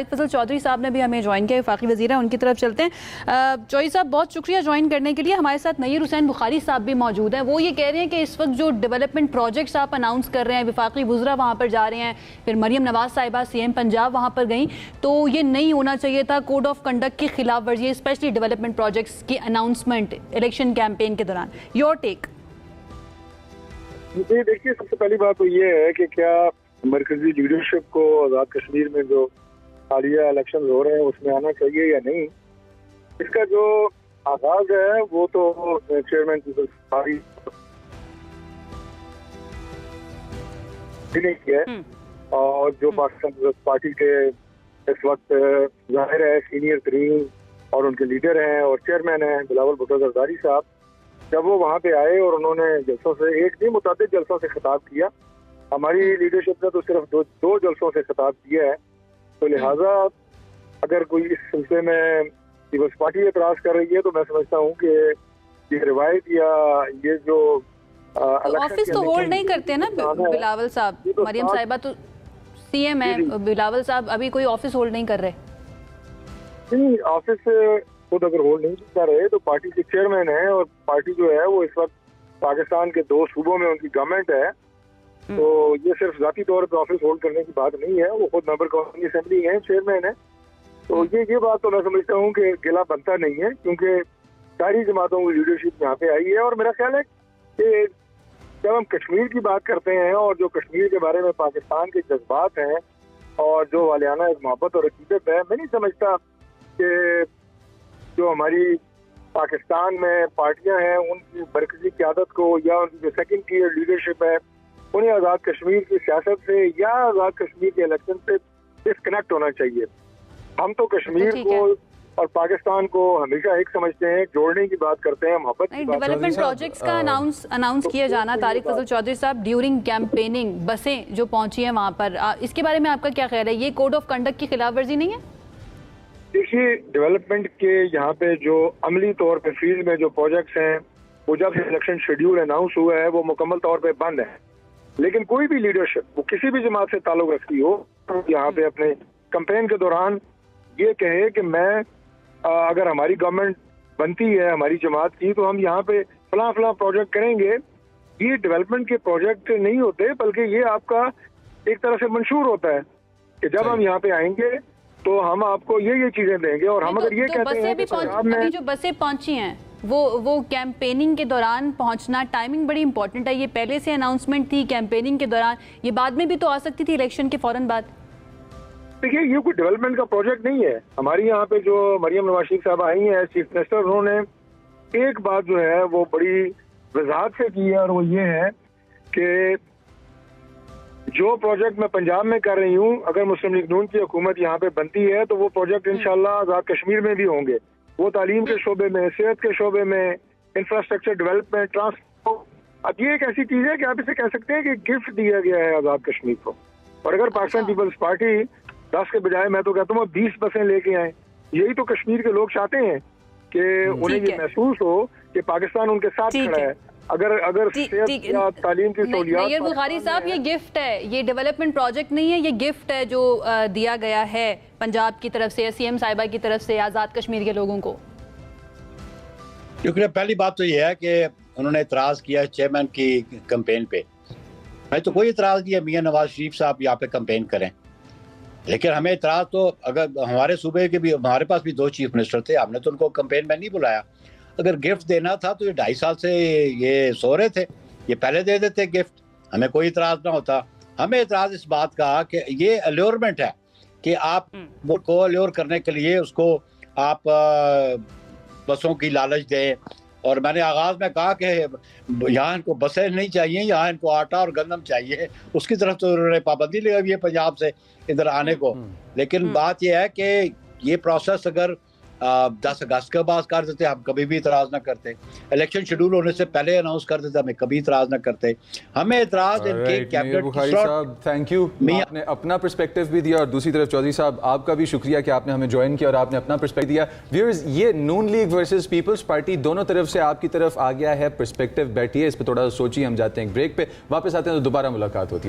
फजल चौधरी साहब ने भी हमें ज्वाइन किया, वफाकी वज़ीर हैं, उनकी तरफ चलते हैं। चौधरी साहब बहुत शुक्रिया ज्वाइन करने के लिए। हमारे साथ नय्यर हुसैन बुखारी साहब भी मौजूद हैं। वो ये कह रहे हैं कि इस वक्त जो डेवलपमेंट प्रोजेक्ट्स आप अनाउंस कर रहे हैं, वफाकी वज़रा वहाँ पर जा रहे हैं, फिर मरियम नवाज साहिबा CM पंजाब वहाँ पर गई, तो ये नहीं होना चाहिए था, कोड ऑफ कंडक्ट की खिलाफ वर्जी, स्पेशली डेवलपमेंट प्रोजेक्ट्स की अनाउंसमेंट इलेक्शन कैंपेन के दौरान। Your take. जी देखिए, सबसे पहली बात तो ये है कि क्या मरकजी लीडरशिप को आज़ाद कश्मीर में जो हालिया इलेक्शन हो रहे हैं उसमें आना चाहिए या नहीं, इसका जो आगाज है वो तो चेयरमैन ने किया है। और जो पाकिस्तान पीपल्स पार्टी के इस वक्त जाहिर है सीनियर तरीन और उनके लीडर हैं और चेयरमैन हैं बिलावल भुट्टो जरदारी साहब, जब वो वहाँ पे आए और उन्होंने जलसों से, एक नहीं मुतअद्दिद जलसों से खिताब किया, हमारी लीडरशिप ने तो सिर्फ दो जलसों से खिताब किया है, तो लिहाजा अगर कोई इस सिलसिले में पीपल्स पार्टी एतराज कर रही है तो मैं समझता हूँ कि ये रिवायत या ये जो ऑफिस तो होल्ड नहीं करते ना बिलावल साहब, तो मरियम साहिबा तो CM है, बिलावल साहब अभी कोई ऑफिस होल्ड नहीं कर रहे। नहीं, ऑफिस खुद अगर होल्ड नहीं कर रहे तो पार्टी के चेयरमैन है और पार्टी जो है वो इस वक्त पाकिस्तान के 2 सूबों में उनकी गवर्नमेंट है, तो ये सिर्फ जाती तौर पर ऑफिस होल्ड करने की बात नहीं है। वो खुद मेंबर कौमी असेंबली है, चेयरमैन है, तो ये बात तो मैं समझता हूँ कि गिला बनता नहीं है, क्योंकि सारी जमातों की लीडरशिप यहाँ पे आई है। और मेरा ख्याल है कि जब हम कश्मीर की बात करते हैं और जो कश्मीर के बारे में पाकिस्तान के जज्बात हैं और जो वालियाना एक मोहब्बत और अकीदत है, मैं नहीं समझता कि जो हमारी पाकिस्तान में पार्टियां हैं उनकी मरकजी क़यादत को या उनकी जो सेकंड टियर लीडरशिप है उन्हें आज़ाद कश्मीर की सियासत से या आज़ाद कश्मीर के इलेक्शन से डिस्कनेक्ट होना चाहिए। हम तो कश्मीर को और पाकिस्तान को हमेशा एक समझते हैं, जोड़ने की बात करते हैं, मोहब्बत की बात। डेवलपमेंट प्रोजेक्ट्स का अनाउंस किया जाना, तारिक फजल चौधरी साहब, ड्यूरिंग कैंपेनिंग बसें जो पहुंची हैं वहाँ पर, इसके बारे में आपका क्या ख्याल है? ये कोड ऑफ कंडक्ट की खिलाफ वर्जी नहीं है? देखिए, डेवलपमेंट के यहाँ पे जो अमली तौर पे फील्ड में जो प्रोजेक्ट्स हैं वो जब से इलेक्शन शेड्यूल अनाउंस हुआ है वो मुकम्मल तौर पे बंद है, लेकिन कोई भी लीडरशिप वो किसी भी जमात से ताल्लुक रखती हो तो यहाँ पे अपने कैंपेन के दौरान ये कहे कि मैं अगर हमारी गवर्नमेंट बनती है हमारी जमात की तो हम यहाँ पे फला फला प्रोजेक्ट करेंगे। ये डेवलपमेंट के प्रोजेक्ट नहीं होते, बल्कि ये आपका एक तरह से मंशूर होता है कि जब हम यहाँ पे आएंगे तो हम आपको ये चीजें देंगे। और हम अगर ये कहते हैं कि अभी जो बसें पहुंची हैं वो कैंपेनिंग के दौरान पहुंचना, टाइमिंग बड़ी इंपॉर्टेंट है। ये पहले से अनाउंसमेंट थी कैंपेनिंग के दौरान, ये बाद में भी तो आ सकती थी इलेक्शन के फौरन बाद। देखिए, ये कोई डेवलपमेंट का प्रोजेक्ट नहीं है। हमारी यहाँ पे जो मरियम नवाज साहब आई हैं चीफ मिनिस्टर, उन्होंने एक बात जो है वो बड़ी वजाहत से की है और वो ये है कि जो प्रोजेक्ट मैं पंजाब में कर रही हूँ, अगर मुस्लिम लीग नून की हुकूमत यहाँ पे बनती है तो वो प्रोजेक्ट इंशाल्लाह आज़ाद कश्मीर में भी होंगे। वो तालीम के शोबे में, सेहत के शोबे में, इंफ्रास्ट्रक्चर डेवलपमेंट, ट्रांसपोर्ट। अब ये एक ऐसी चीज है कि आप इसे कह सकते हैं कि गिफ्ट दिया गया है आज़ाद कश्मीर को। और अगर पाकिस्तान पीपल्स पार्टी 10 के बजाय मैं तो कहता हूँ 20 बसें लेके आए, यही तो कश्मीर के लोग चाहते हैं कि उन्हें ये महसूस हो कि पाकिस्तान उनके साथ खड़ा है। अगर सेहत या तालीम की सहूलियात। नय्यर बुखारी साहब, ये गिफ्ट है, ये डेवलपमेंट प्रोजेक्ट नहीं है, ये गिफ्ट है जो दिया गया है पंजाब की तरफ से, CM साहिबा की तरफ से आज़ाद कश्मीर के लोगों को। क्योंकि पहली बात तो ये है कि उन्होंने इतराज़ किया चेयरमैन की कैंपेन पे। मैं तो कोई इतराज़ नहीं है मियां नवाज शरीफ साहब यहाँ पे कैंपेन करें, लेकिन हमें इतराज़ तो अगर हमारे सूबे के भी, हमारे पास भी 2 चीफ मिनिस्टर थे, हमने तो उनको कैंपेन में नहीं बुलाया। अगर गिफ्ट देना था तो ये 2.5 साल से ये सो रहे थे, ये पहले दे देते गिफ्ट, हमें कोई इतराज़ ना होता। हमें इतराज़ इस बात का कि ये अल्योरमेंट है कि आप वोट को अल्योर करने के लिए उसको आप बसों की लालच दें। और मैंने आगाज में कहा कि यहाँ इनको बसें नहीं चाहिए, यहाँ इनको आटा और गंदम चाहिए, उसकी तरफ तो उन्होंने पाबंदी लगा हुई है पंजाब से इधर आने को। लेकिन बात यह है कि ये प्रोसेस अगर 10 अगस्त के बाद कर देते हम कभी भी इतराज ना करते, इलेक्शन शेड्यूल होने से पहले अनाउंस कर देते हमें कभी इतराज ना करते। हमें इतराज इनके कैबिनेट बुखारी साहब, थैंक यू, आपने अपना पर्सपेक्टिव भी दिया और दूसरी तरफ चौधरी साहब आपका भी शुक्रिया कि आपने हमें ज्वाइन किया और आपने अपना पर्सपेक्टिव दिया। व्यूअर्स, ये नून लीग वर्सेस पीपल्स पार्टी दोनों तरफ से आपकी तरफ आ गया है पर्सपेक्टिव। बैठिए, इस पर थोड़ा सा सोचिए, हम जाते हैं ब्रेक पे, वापस आते हैं तो दोबारा मुलाकात होती है।